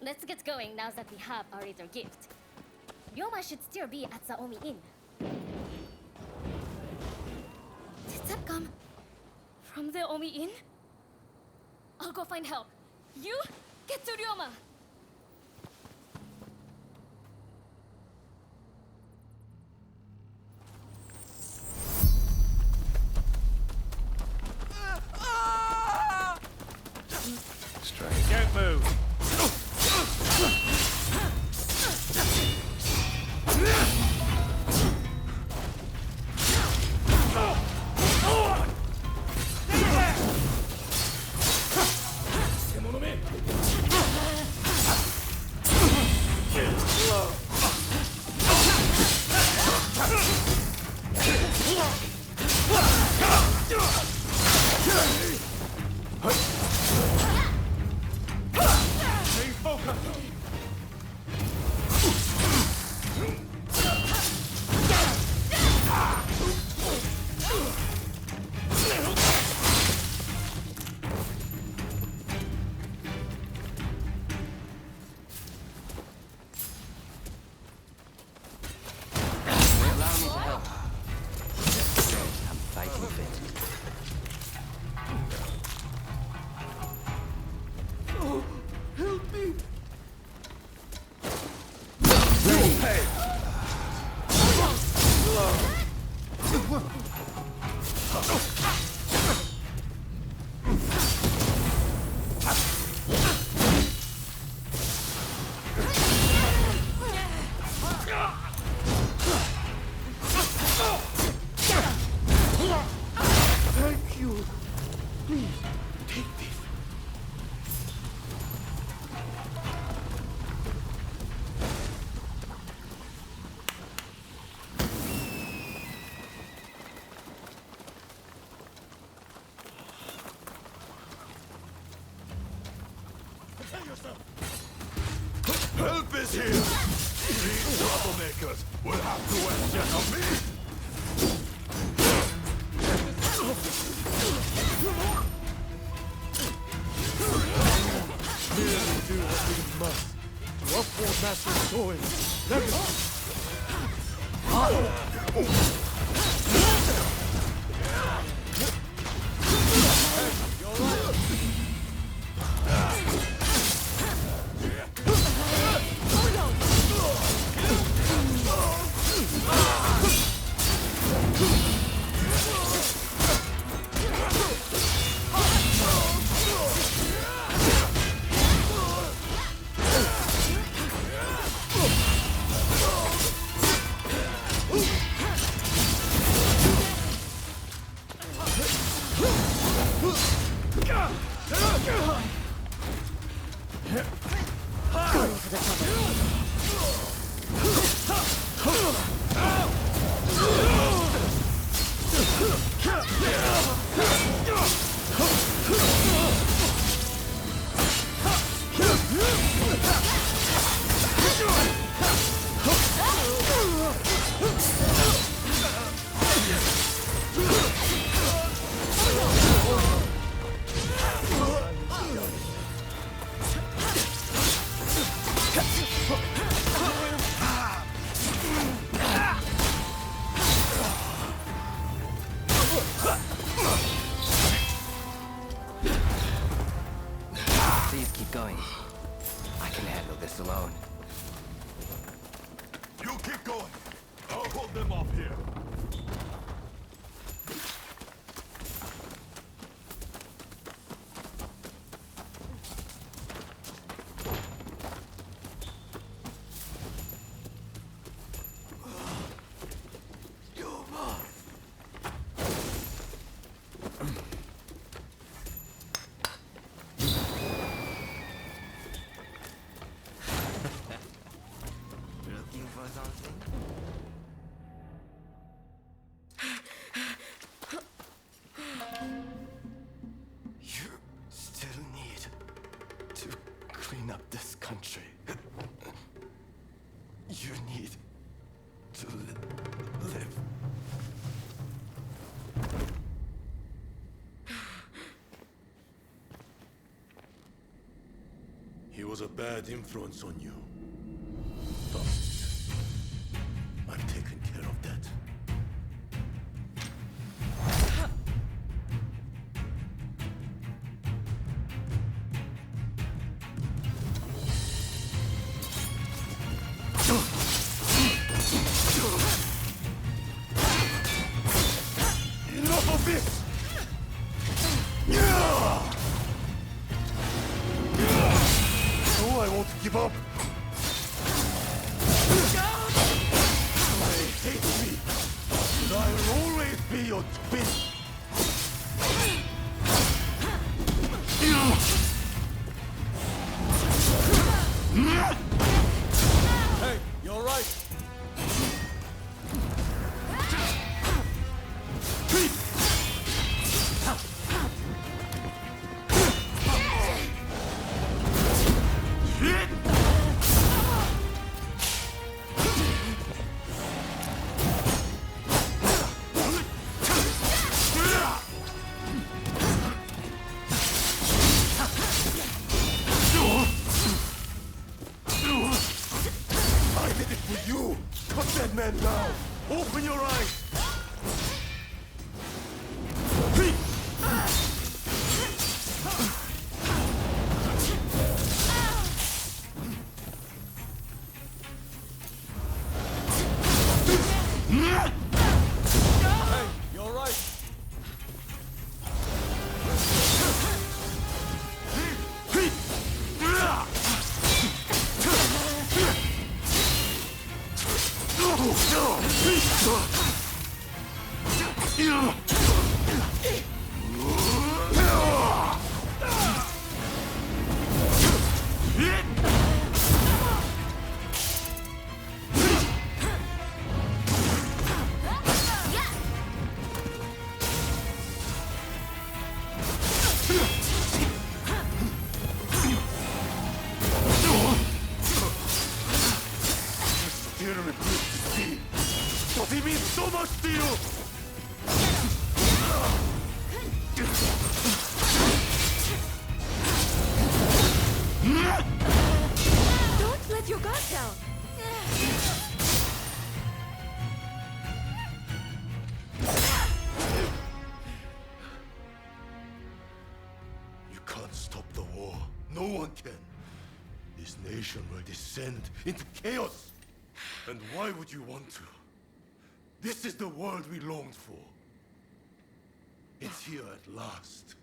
let's get going now that we have our little gift. Ryoma should still be at the Omi Inn. Did that come from the Omi Inn? I'll go find help. You get to Ryoma! Straight. Don't move. Help is here! These troublemakers will have to answer to me! Merely do what we must to uphold Master Soin's legacy! Please keep going. I can handle this alone. You keep going! I'll hold them off here! Looking for something? You still need to clean up this country. You need to live. He was a bad influence on you. Fast. I've taken care of that. Enough of this! No, I won't give up. They hate me, but I'll always be your twin. Hey, you all right? I did it for you! Cut that man down! Open your eyes! Hey, you all right? But he means so much to you! Don't let your guard down. You can't stop the war. No one can. This nation will descend into chaos. And why would you want to? This is the world we longed for. It's here at last.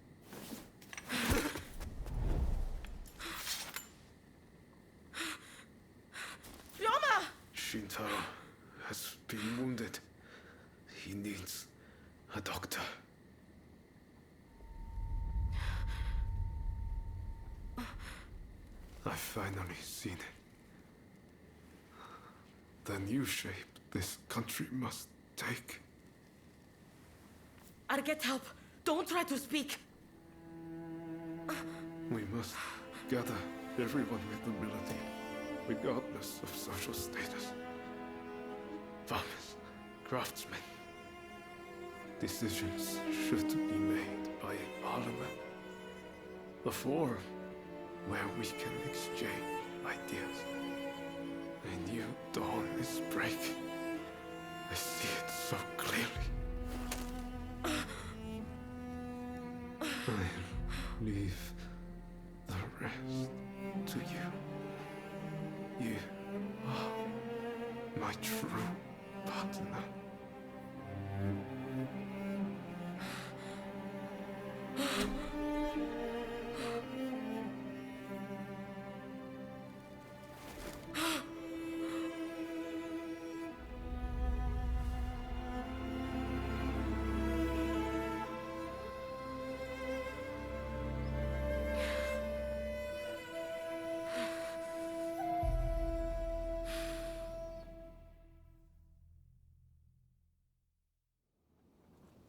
Roma! Shintaro has been wounded. He needs a doctor. I've finally seen it. The new shape this country must take. I'll get help. Don't try to speak. We must gather everyone with ability, regardless of social status. Farmers, craftsmen. Decisions should be made by a parliament. A forum where we can exchange ideas. A new dawn is breaking. I see it so clearly. I'll leave the rest to you. You are my true partner.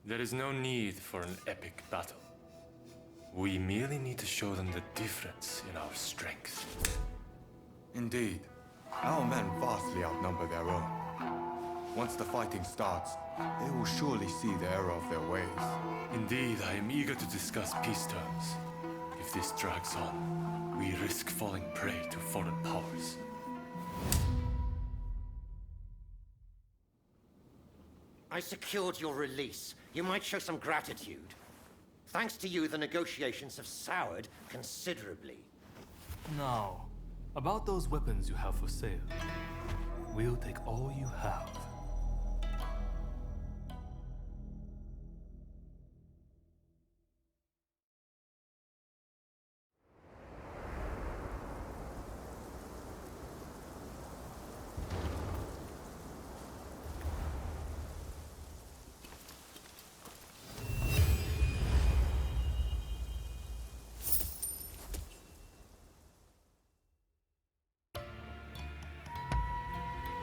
There is no need for an epic battle. We merely need to show them the difference in our strength. Indeed. Our men vastly outnumber their own. Once the fighting starts, they will surely see the error of their ways. Indeed, I am eager to discuss peace terms. If this drags on, we risk falling prey to foreign powers. I secured your release. You might show some gratitude. Thanks to you, the negotiations have soured considerably. Now, about those weapons you have for sale. We'll take all you have.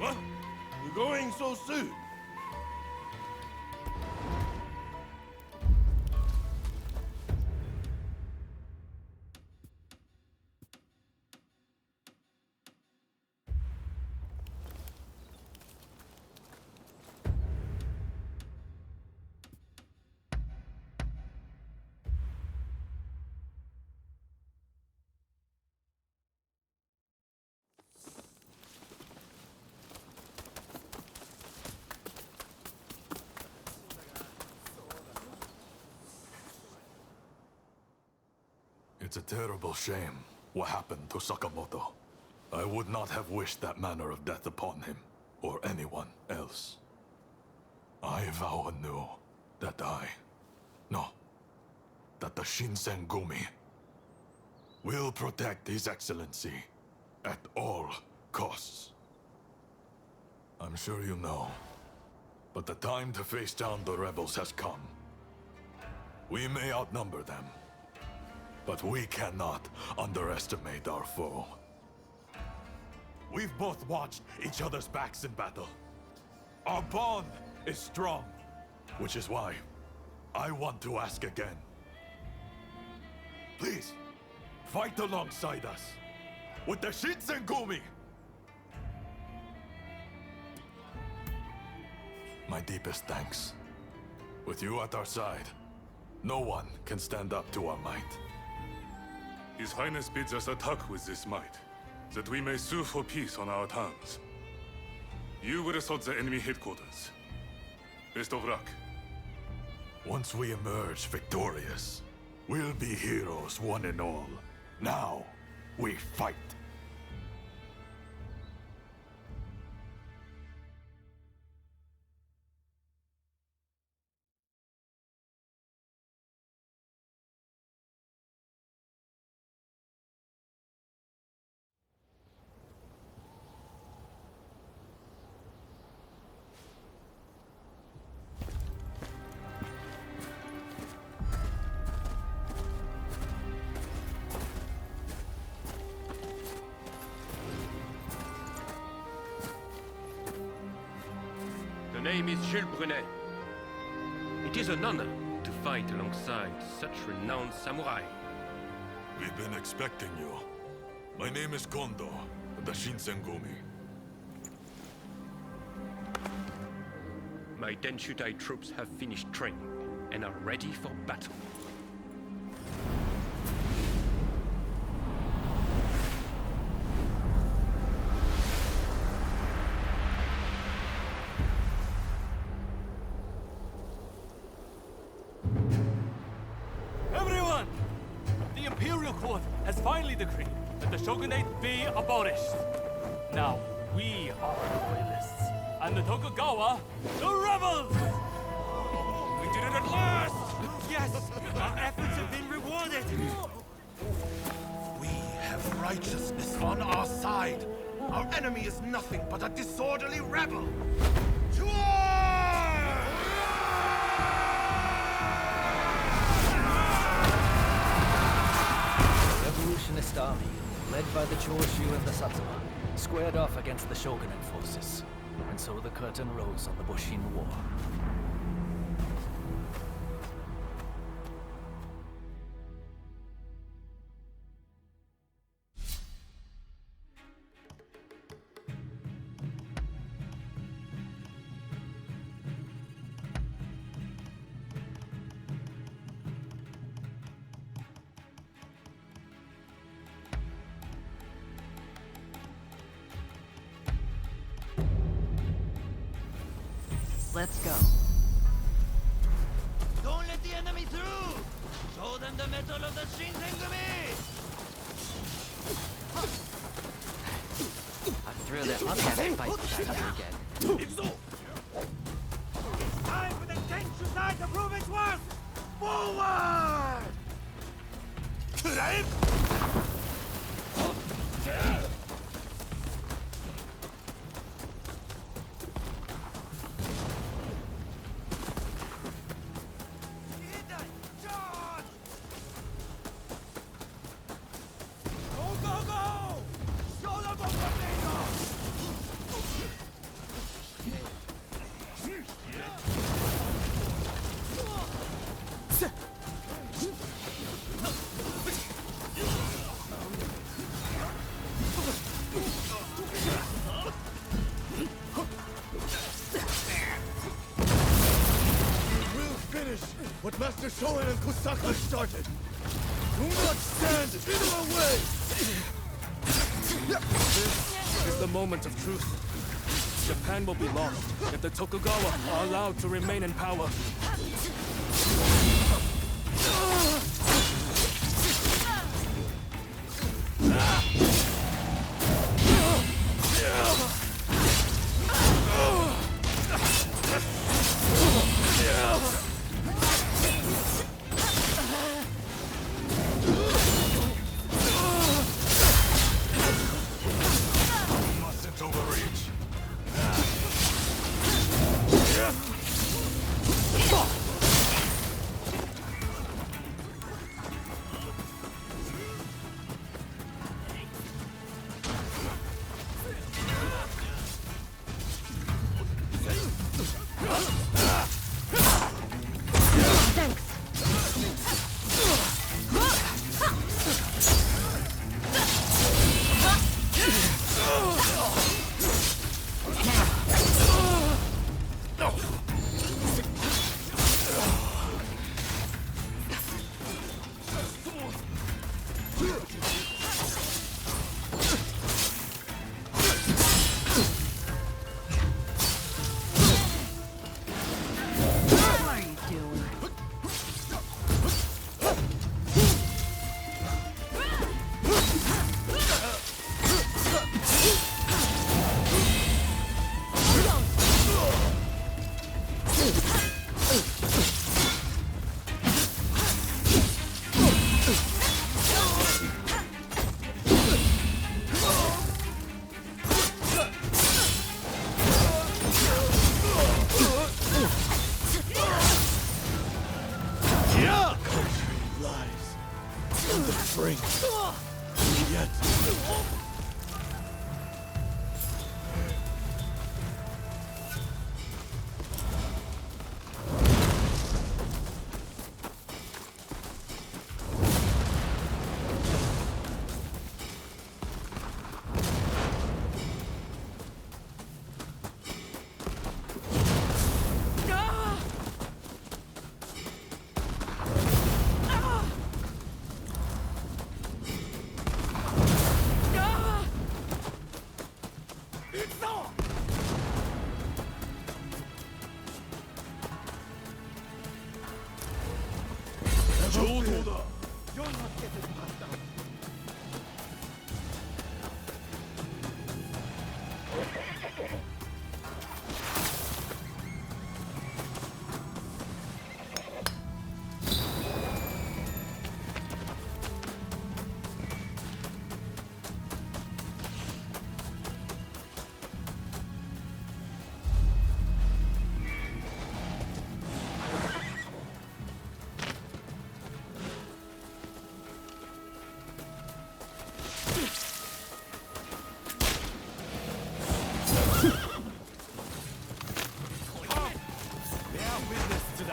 What? You're going so soon? It's a terrible shame what happened to Sakamoto. I would not have wished that manner of death upon him, or anyone else. I vow anew that that the Shinsengumi will protect His Excellency at all costs. I'm sure you know, but the time to face down the rebels has come. We may outnumber them, but we cannot underestimate our foe. We've both watched each other's backs in battle. Our bond is strong, which is why I want to ask again. Please, fight alongside us with the Shinsengumi! My deepest thanks. With you at our side, no one can stand up to our might. His Highness bids us attack with this might, that we may sue for peace on our terms. You will assault the enemy headquarters. Best of luck. Once we emerge victorious, we'll be heroes one and all. Now, we fight. The name is Jules Brunet. It is an honor to fight alongside such renowned samurai. We've been expecting you. My name is Kondo, the Shinsengumi. My Denshutai troops have finished training and are ready for battle. Everyone! The Imperial Court has finally decreed that the shogunate be abolished. Now, we are the royalists, and the Tokugawa, the rebels! We did it at last! Yes! Our efforts have been rewarded! We have righteousness on our side. Our enemy is nothing but a disorderly rebel. To arms! Revolutionist army, led by the Choshu and the Satsuma, squared off against the shogunate forces. And so the curtain rose on the Bushin War. Let's go. Don't let the enemy through! Show them the metal of the Shinsengumi! I'm thrilled that I'll have to fight each other again. It's time for the Tenchu side to prove its worth! Forward! What Master Shoen and Kusaka started! Do not stand in our way! This is the moment of truth. Japan will be lost if the Tokugawa are allowed to remain in power. Mustn't overreach.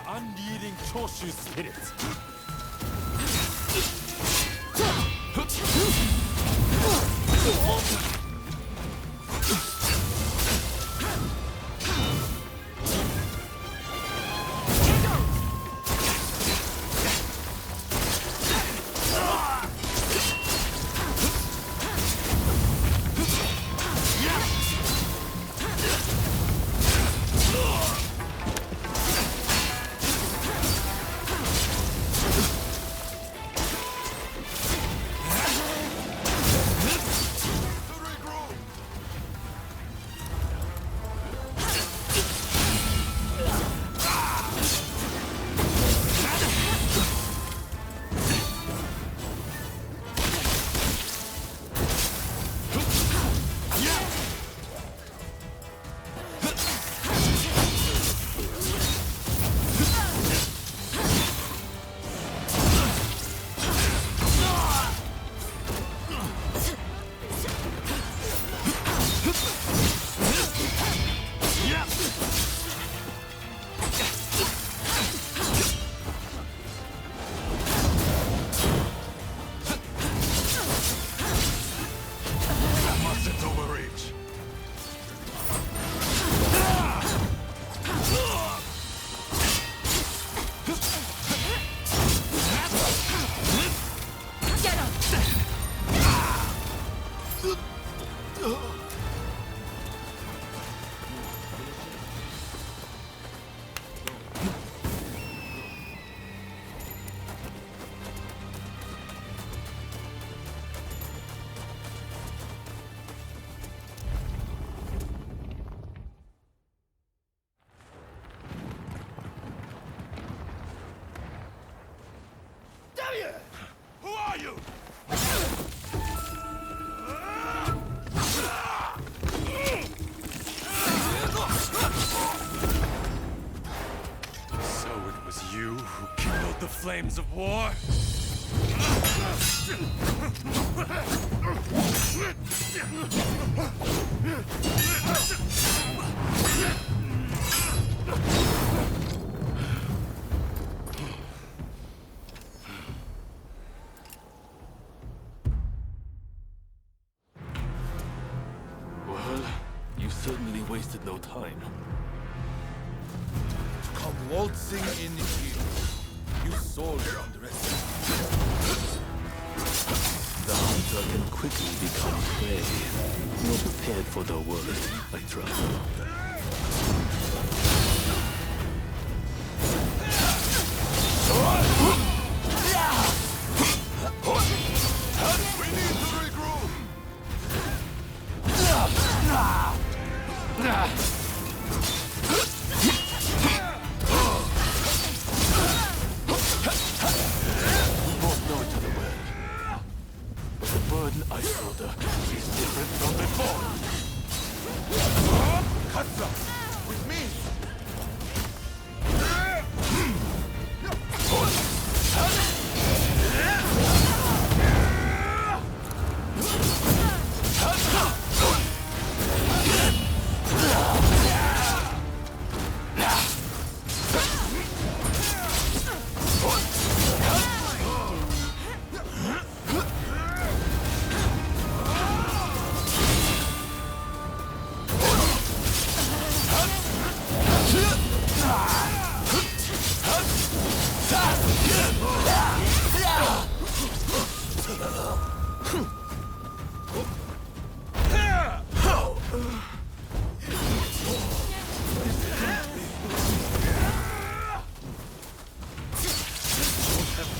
Unleading Choshu spirit. the flames of war. Well, you certainly wasted no time. Come waltzing in here. You sorely underestimate. The hunter can quickly become prey. You're prepared for the worst, I trust. We need to regroup. We both know each other well. But the burden I shoulder is different from before. Katsa, with me.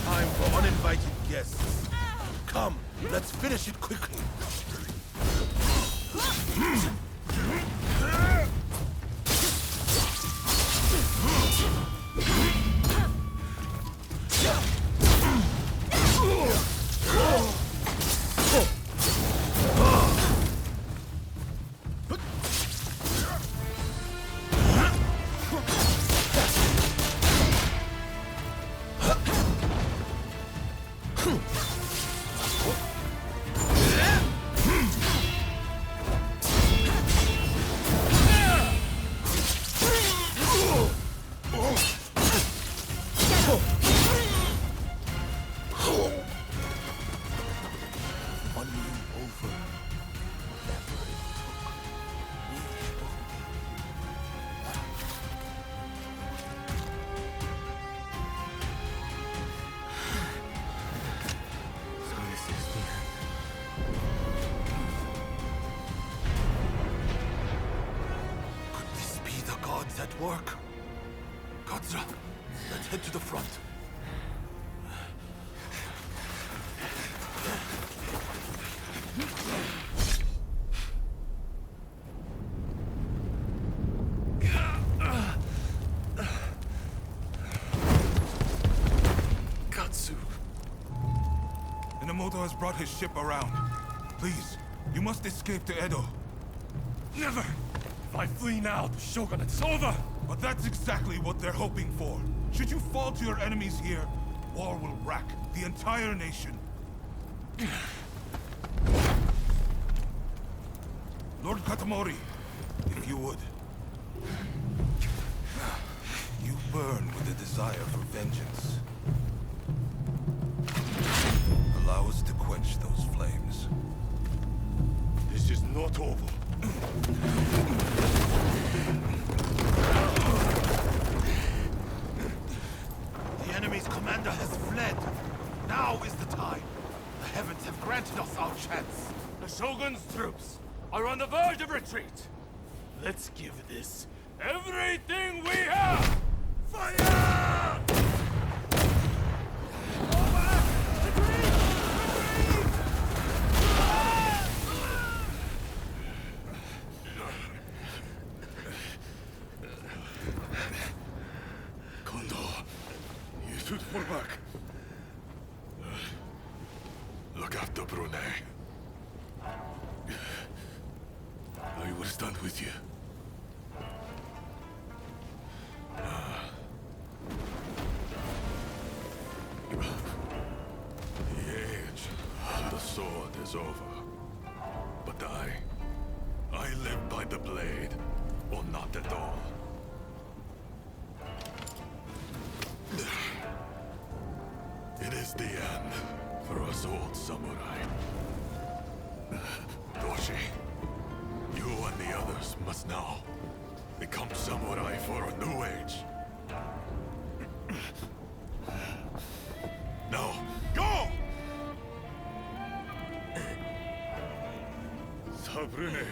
Time for uninvited guests. Come, let's finish it quickly. At work. Katsa, let's head to the front. Katsu. Inamoto has brought his ship around. Please, you must escape to Edo. Never! If I flee now, the shogunate's over! But that's exactly what they're hoping for. Should you fall to your enemies here, war will rack the entire nation. Lord Katamori, if you would. You burn with a desire for vengeance. Allow us to quench those flames. This is not over. The enemy's commander has fled. Now is the time. The heavens have granted us our chance. The Shogun's troops are on the verge of retreat. Let's give this everything we have! Fire! You should fall back. Look after Brune. I will stand with you. not at all. It is the end for us old samurai. Doshi, you and the others must now become samurai for a new age. Now, go! Sabrune.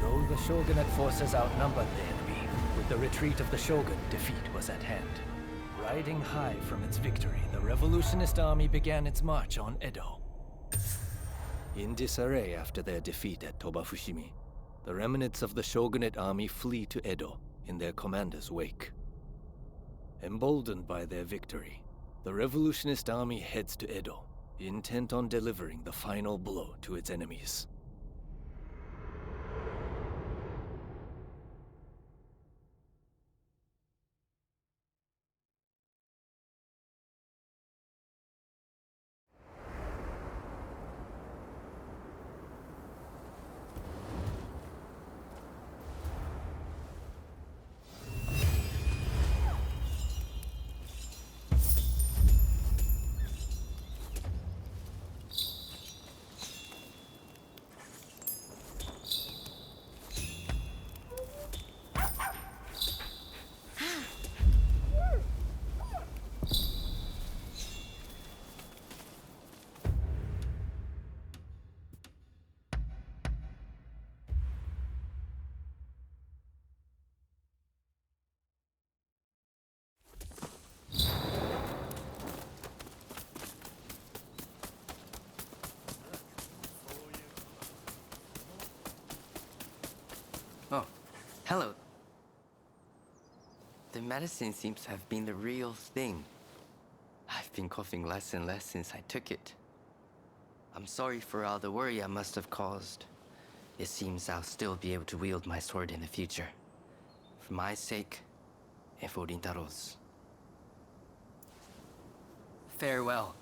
Though the shogunate forces outnumbered the enemy, with the retreat of the shogun, defeat was at hand. Riding high from its victory, the revolutionist army began its march on Edo. In disarray after their defeat at Tobafushimi, the remnants of the shogunate army flee to Edo in their commander's wake. Emboldened by their victory, the revolutionist army heads to Edo, intent on delivering the final blow to its enemies. Oh, hello. The medicine seems to have been the real thing. I've been coughing less and less since I took it. I'm sorry for all the worry I must have caused. It seems I'll still be able to wield my sword in the future. For my sake, and for Rintaro's. Farewell.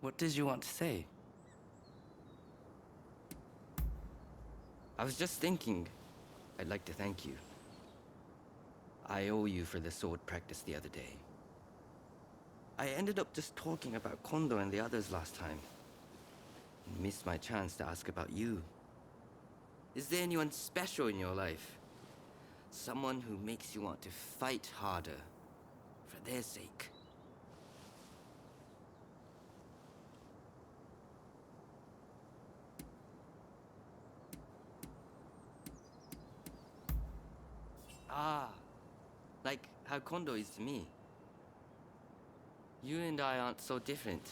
What did you want to say? I was just thinking, I'd like to thank you. I owe you for the sword practice the other day. I ended up just talking about Kondo and the others last time. Missed my chance to ask about you. Is there anyone special in your life? Someone who makes you want to fight harder, for their sake? Ah, like how Kondo is to me. You and I aren't so different,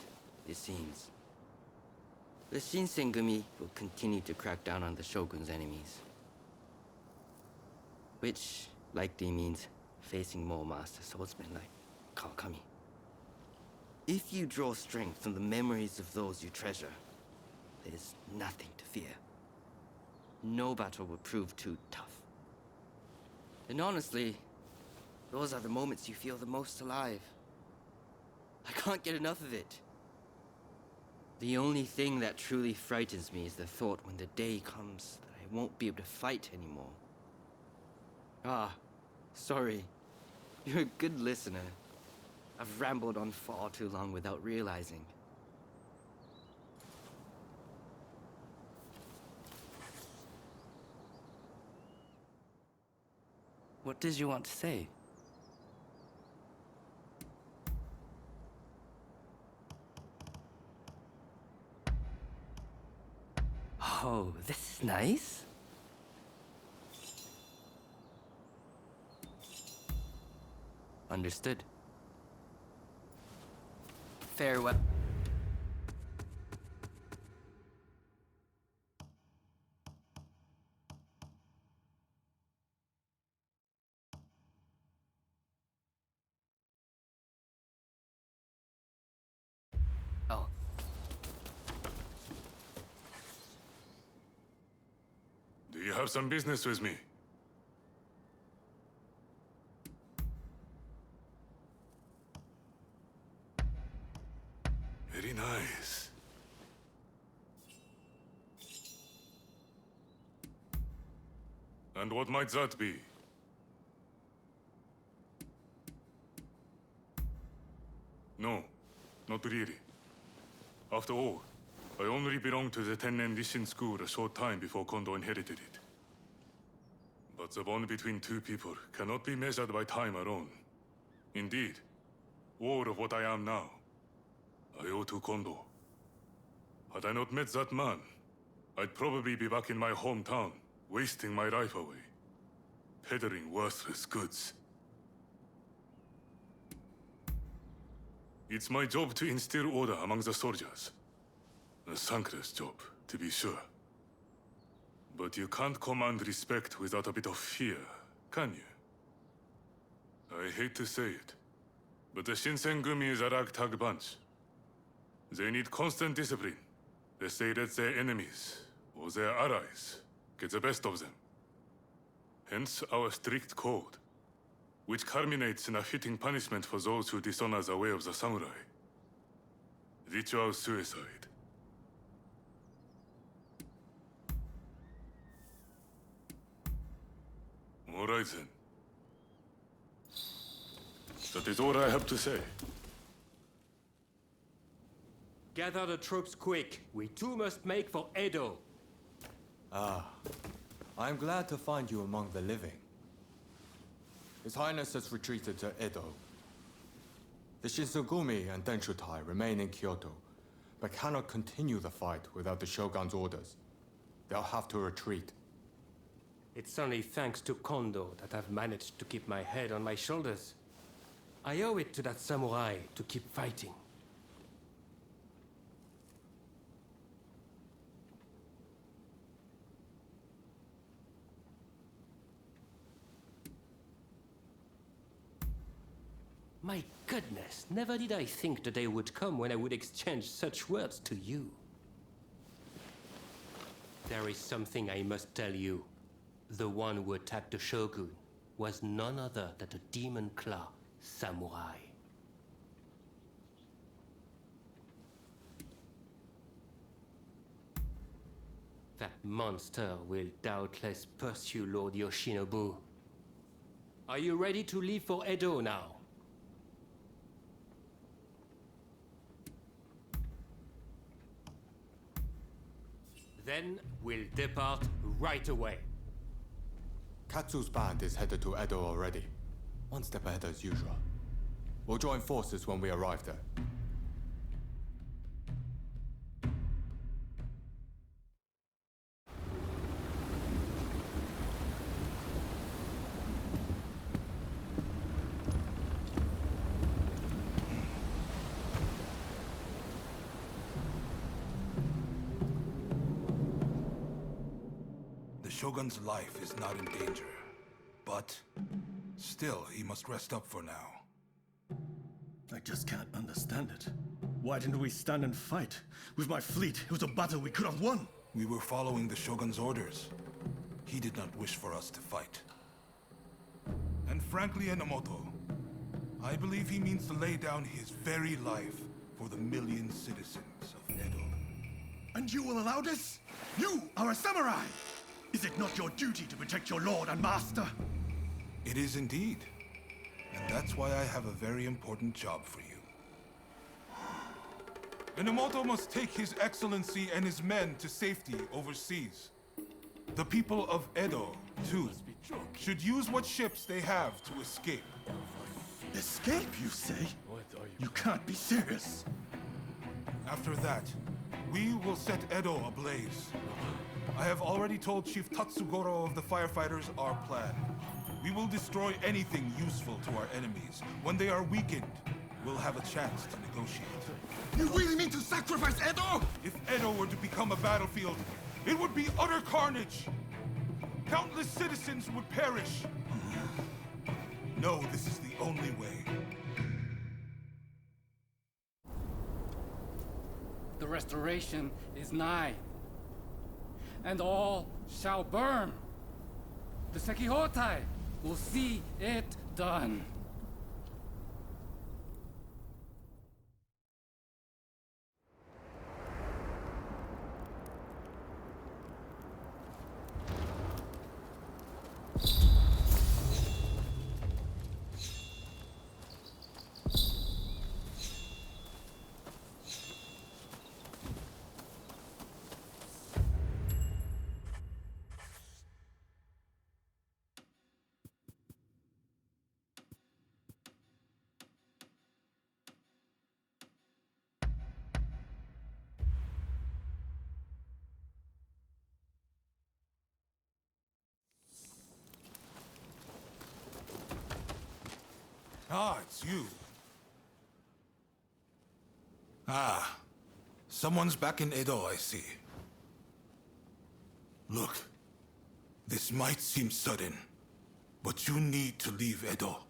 it seems. The Shinsengumi will continue to crack down on the Shogun's enemies. Which likely means facing more master swordsmen like Kawakami. If you draw strength from the memories of those you treasure, there's nothing to fear. No battle will prove too tough. And honestly, those are the moments you feel the most alive. I can't get enough of it. The only thing that truly frightens me is the thought when the day comes that I won't be able to fight anymore. Ah, sorry. You're a good listener. I've rambled on far too long without realizing. What did you want to say? Oh, this is nice. Understood. Farewell. You have some business with me. Very nice. And what might that be? No, not really. After all, I only belonged to the Tennen Rishin school a short time before Kondo inherited it. But the bond between two people cannot be measured by time alone. Indeed, all of what I am now, I owe to Kondo. Had I not met that man, I'd probably be back in my hometown, wasting my life away, peddling worthless goods. It's my job to instill order among the soldiers. A thankless job, to be sure. But you can't command respect without a bit of fear, can you? I hate to say it, but the Shinsengumi is a ragtag bunch. They need constant discipline, lest they let their enemies, or their allies, get the best of them. Hence our strict code, which culminates in a fitting punishment for those who dishonor the way of the samurai. Ritual suicide. All right then. That is all I have to say. Gather the troops quick. We too must make for Edo. Ah, I'm glad to find you among the living. His Highness has retreated to Edo. The Shinsengumi and Denshutai remain in Kyoto, but cannot continue the fight without the Shogun's orders. They'll have to retreat. It's only thanks to Kondo that I've managed to keep my head on my shoulders. I owe it to that samurai to keep fighting. My goodness, never did I think the day would come when I would exchange such words to you. There is something I must tell you. The one who attacked the Shogun was none other than a Demon Claw samurai. That monster will doubtless pursue Lord Yoshinobu. Are you ready to leave for Edo now? Then we'll depart right away. Katsu's band is headed to Edo already. One step ahead as usual. We'll join forces when we arrive there. The Shogun's life is not in danger, but still, he must rest up for now. I just can't understand it. Why didn't we stand and fight? With my fleet, it was a battle we could have won. We were following the Shogun's orders. He did not wish for us to fight. And frankly, Enomoto, I believe he means to lay down his very life for the million citizens of Edo. And you will allow this? You are a samurai! Is it not your duty to protect your lord and master? It is indeed. And that's why I have a very important job for you. Enomoto must take His Excellency and his men to safety overseas. The people of Edo, too, should use what ships they have to escape. Escape, you say? You can't be serious. After that, we will set Edo ablaze. I have already told Chief Tatsugoro of the firefighters our plan. We will destroy anything useful to our enemies. When they are weakened, we'll have a chance to negotiate. You really mean to sacrifice Edo? If Edo were to become a battlefield, it would be utter carnage. Countless citizens would perish. No, this is the only way. The restoration is nigh, and all shall burn The Sekihotai will see it done. Ah, it's you. Ah, someone's back in Edo, I see. Look, this might seem sudden, but you need to leave Edo.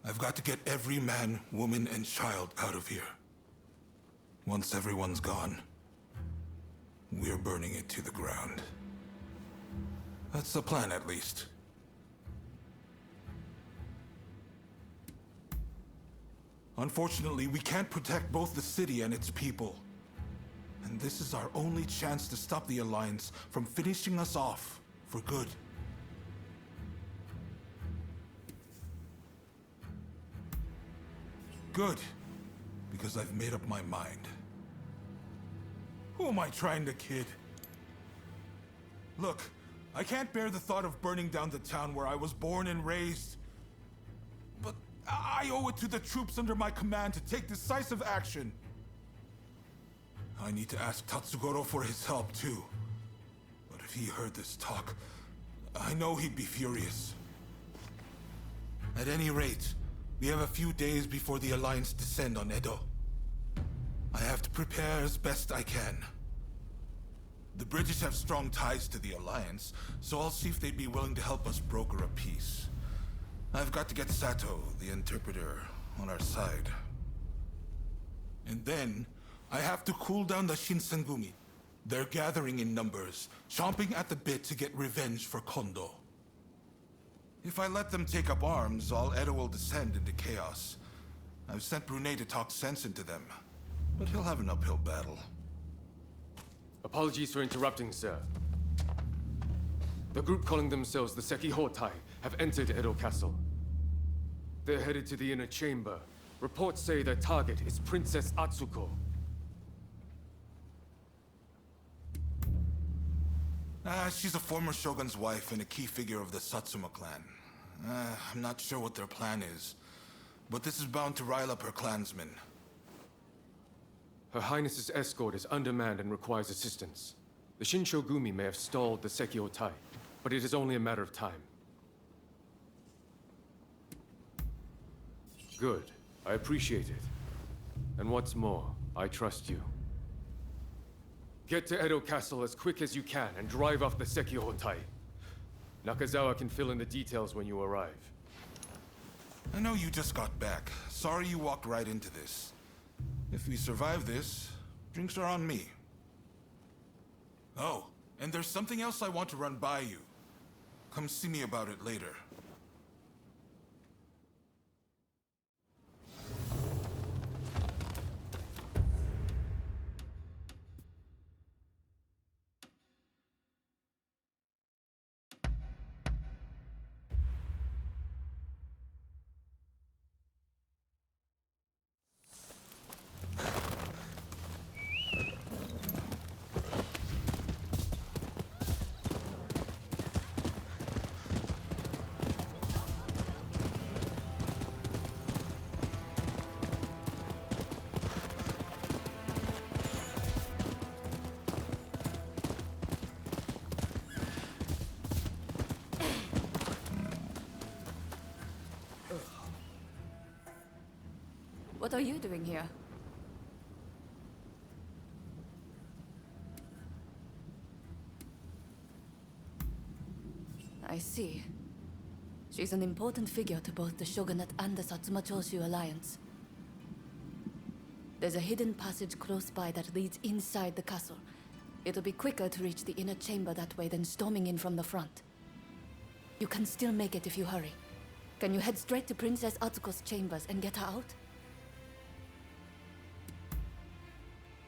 I've got to get every man, woman, and child out of here. Once everyone's gone, we're burning it to the ground. That's the plan, at least. Unfortunately, we can't protect both the city and its people. And this is our only chance to stop the Alliance from finishing us off for good. Good, because I've made up my mind. Who am I trying to kid? Look, I can't bear the thought of burning down the town where I was born and raised. But I owe it to the troops under my command to take decisive action. I need to ask Tatsugoro for his help, too. But if he heard this talk, I know he'd be furious. At any rate, we have a few days before the Alliance descend on Edo. I have to prepare as best I can. The British have strong ties to the Alliance, so I'll see if they'd be willing to help us broker a peace. I've got to get Sato, the interpreter, on our side. And then, I have to cool down the Shinsengumi. They're gathering in numbers, chomping at the bit to get revenge for Kondo. If I let them take up arms, all Edo will descend into chaos. I've sent Brunei to talk sense into them, but he'll have an uphill battle. Apologies for interrupting, sir. The group calling themselves the Sekihotai have entered Edo Castle. They're headed to the inner chamber. Reports say their target is Princess Atsuko. She's a former shogun's wife and a key figure of the Satsuma clan. I'm not sure what their plan is, but this is bound to rile up her clansmen. Her Highness's escort is undermanned and requires assistance. The Shinshogumi may have stalled the Sekihotai, but it is only a matter of time. Good. I appreciate it. And what's more, I trust you. Get to Edo Castle as quick as you can and drive off the Sekihotai. Nakazawa can fill in the details when you arrive. I know you just got back. Sorry you walked right into this. If we survive this, drinks are on me. Oh, and there's something else I want to run by you. Come see me about it later. What are you doing here? I see. She's an important figure to both the Shogunate and the Satsuma Choshu Alliance. There's a hidden passage close by that leads inside the castle. It'll be quicker to reach the inner chamber that way than storming in from the front. You can still make it if you hurry. Can you head straight to Princess Atsuko's chambers and get her out?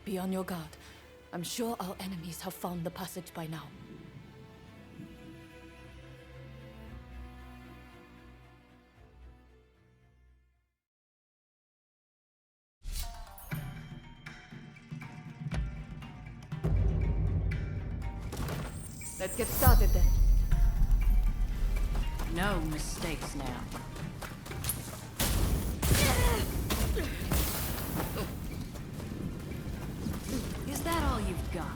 Be on your guard. I'm sure our enemies have found the passage by now. Let's get started then. No mistakes now. Is that all you've got?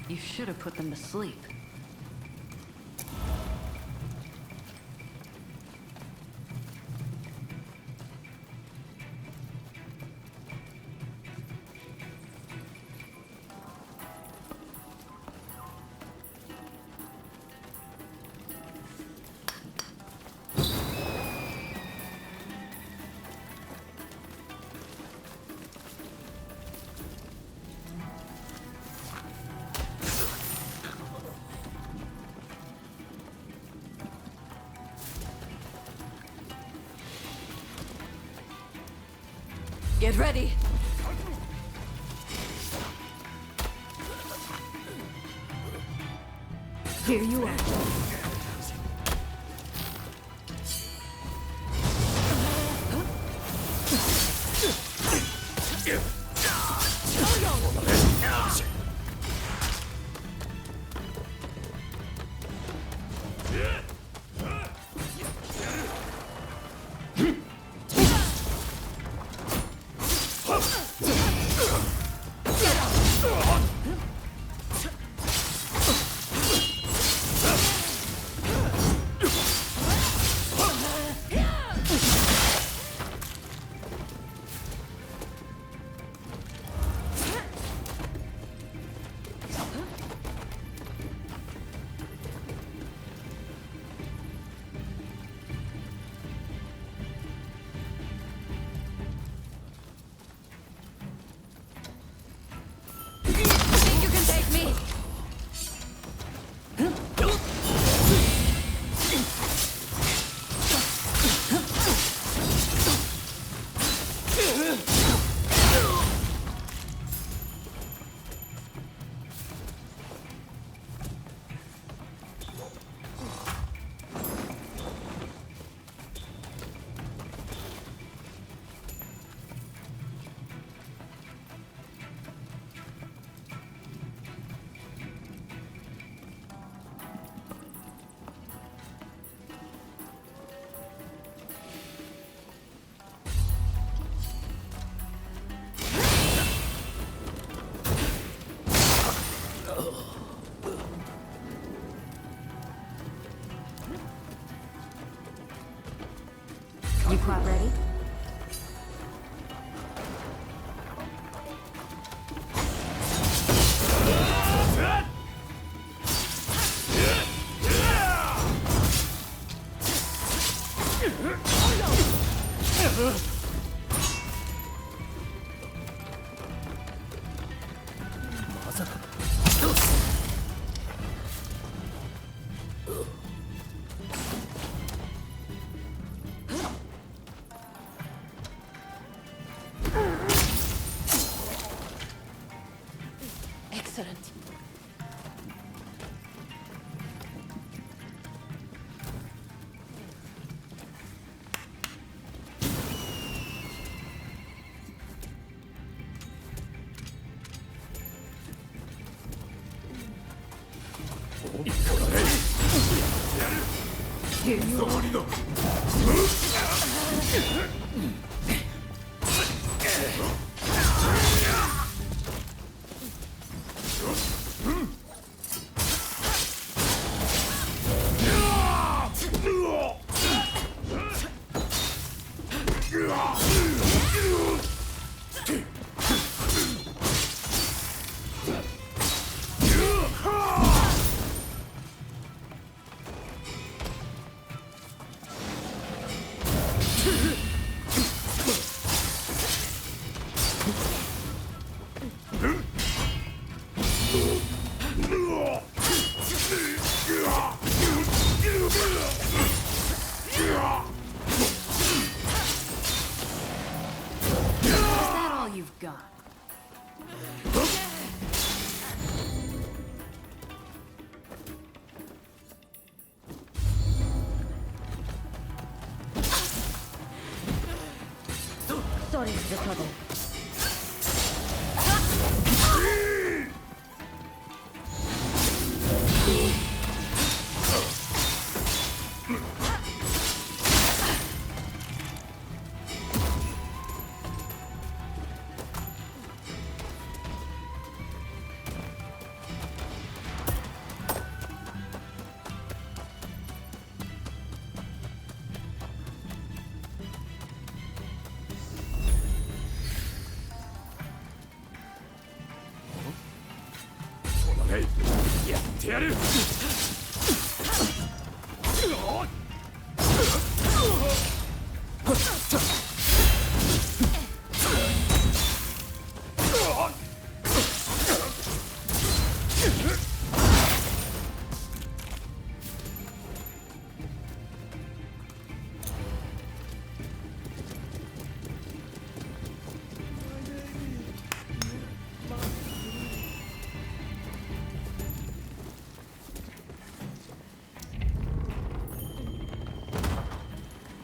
You should have put them to sleep. Get ready! Here you are. You quite ready? Excellent. Here you are. Is that all you've got? Sorry for the trouble.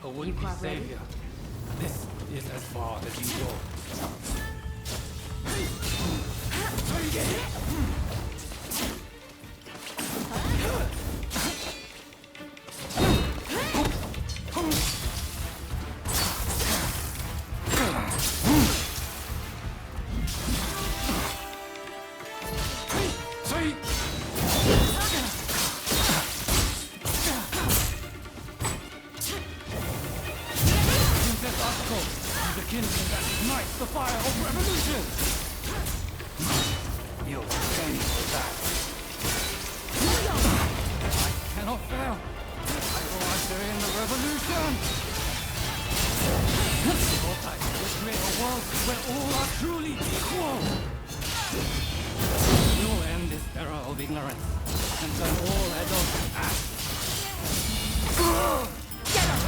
A would-be savior. This is as far as you go. The kindling that ignites the fire of revolution! You'll pay for that. I cannot fail. I will usher in the revolution! Gotai will create a world where all are truly equal! We will end this era of ignorance and turn all Edo to ash. Get up!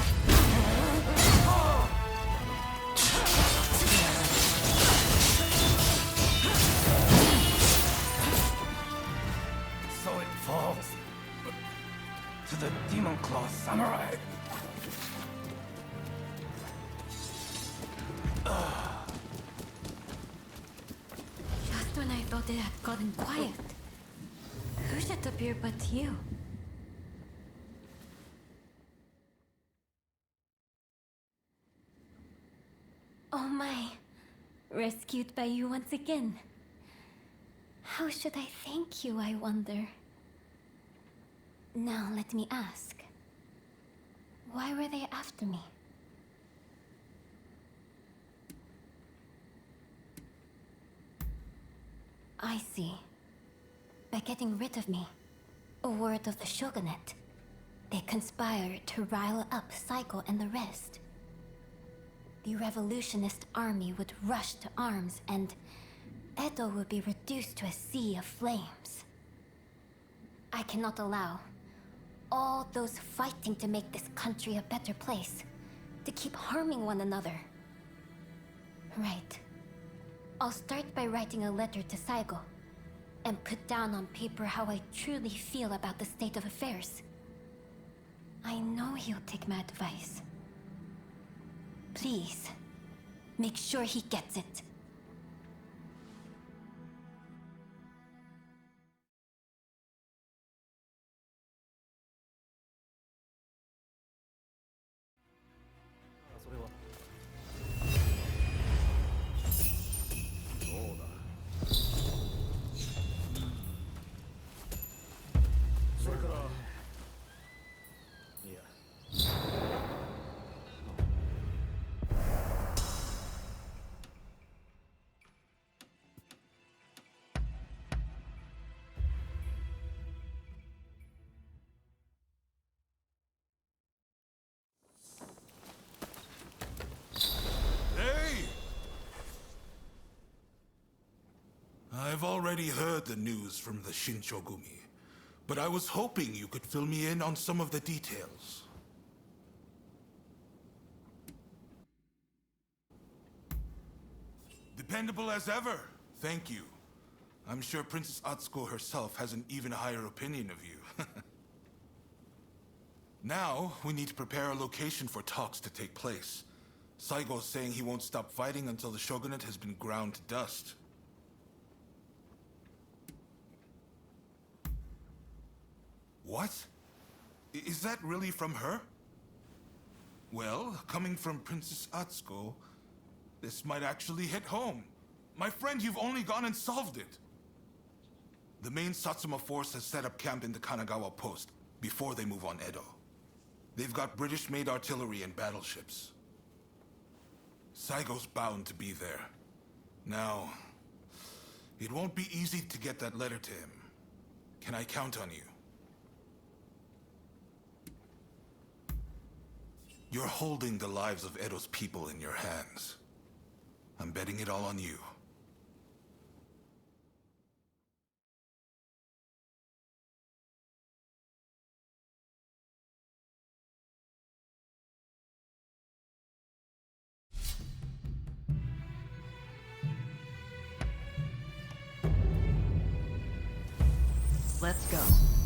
So it falls to the Demon Claw Samurai. Just when I thought it had gotten quiet, who should appear but you? Oh my. Rescued by you once again. How should I thank you, I wonder? Now let me ask. Why were they after me? I see. By getting rid of me, a word of the shogunate, they conspired to rile up Saigo and the rest. The revolutionist army would rush to arms, and Edo would be reduced to a sea of flames. I cannot allow all those fighting to make this country a better place to keep harming one another. Right. I'll start by writing a letter to Saigo and put down on paper how I truly feel about the state of affairs. I know he'll take my advice. Please, make sure he gets it. Hey! I've already heard the news from the Shinchogumi, but I was hoping you could fill me in on some of the details. Dependable as ever. Thank you. I'm sure Princess Atsuko herself has an even higher opinion of you. Now, we need to prepare a location for talks to take place. Saigo's saying he won't stop fighting until the shogunate has been ground to dust. What? Is that really from her? Well, coming from Princess Atsuko, this might actually hit home. My friend, you've only gone and solved it. The main Satsuma force has set up camp in the Kanagawa post before they move on Edo. They've got British-made artillery and battleships. Saigo's bound to be there. Now, it won't be easy to get that letter to him. Can I count on you? You're holding the lives of Edo's people in your hands. I'm betting it all on you. Let's go.